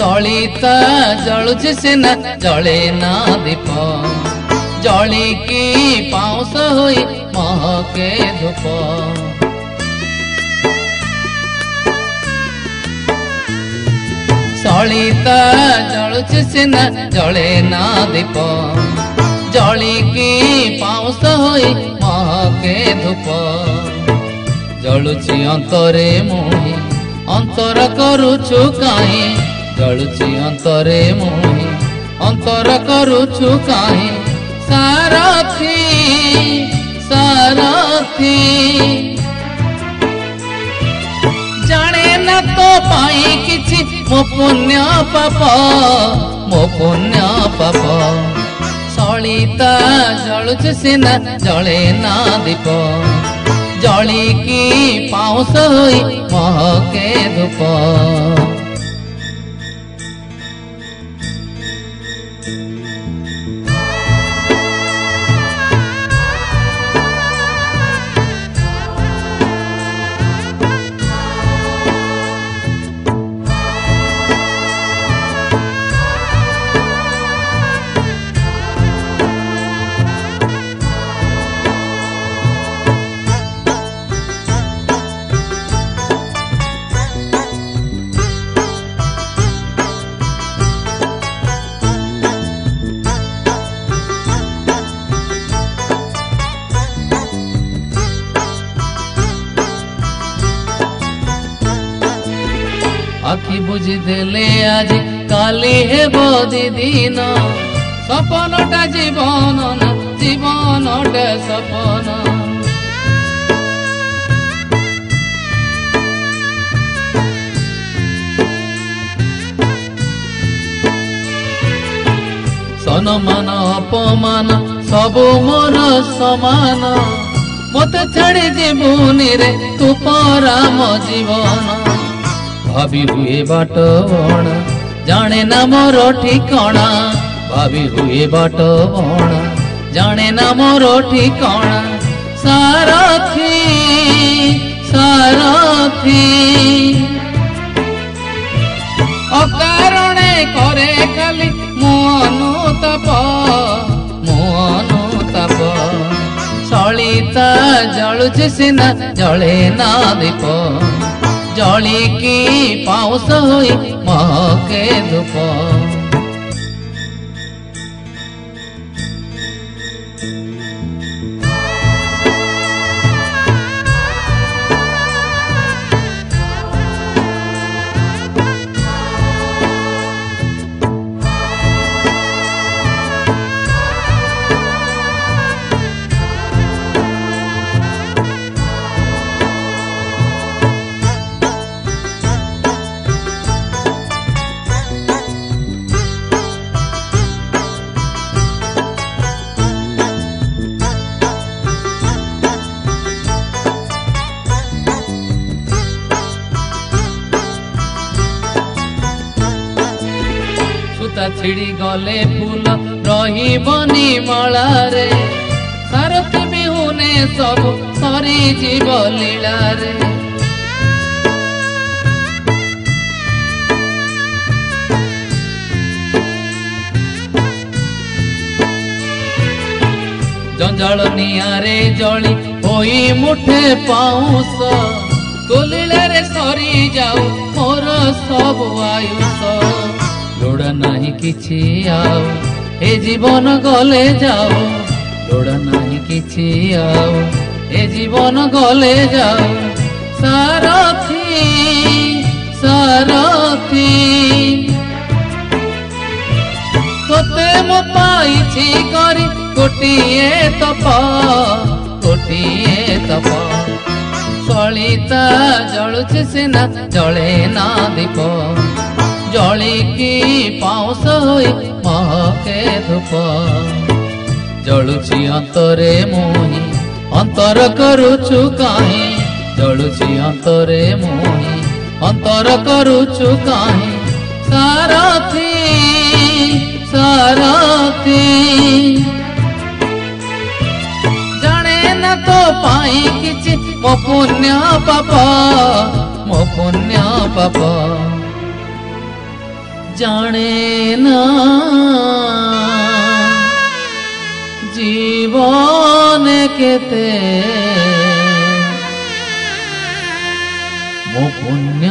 सलिता जलुछि सिना जले ना दीप जलिकी पाउस होई महके धूप सलिता जलुछि सिना जले ना दीप जलिकी पाउस होई महके धूप जलुछि अंतरे मुहि अंतर करुछु काहे जलुछि अंतरे मुहि अंतर करुछु काहे सारथी सारथी जाने न तो पाई किछि मो पुण्य पाप सलिता जलुछि सिना जले ना दीप जलिकी पाउस होई महके धूप आखि बुझी देले आज काली हे बोधी दिन सपनटा जीवन ना जीवनटा सपन सनमान अपमान सबु मोर समान मते छाड़ी जीवनी रे तू पराम जीवन भाभी हुए बाट बणा जाने ना मोर ठिकाना भाभी हुए बाट बणा जाने ना मोर ठिकाना सारथी सारथी अकारणे करे खाली मो अनुताप सलिता जलुछि सिना जले ना दीप जलिकी पाउस होई महके धूप छिड़ी गले फूल रही बनी मला रे सारथी बिहुने सब सरी जीव लीला रे जंजाल नियारे जली होई मुठे पाउस तोलीला रे सरी जाऊ मोर सब आयुष लोड़ा नहीं किछि आओ ए जीवन गले जाओ लोड़ा नहीं किछि आओ ए जीवन गले जाओ सारथी सारथी तोते मो पाइछि करी कोटिए तप सलिता जलुछि सिना जले ना दीप जलिकी पाउस होई महके धूप जलुछि अंतरे मोहि अंतर करुछु काहे जलुछि अंतरे मोहि अंतर करुछु काहे सारथी सारथी जाने न तो पाई किछि मो पुण्य पाप জানে না জীবনে কেতে মো পুণ্য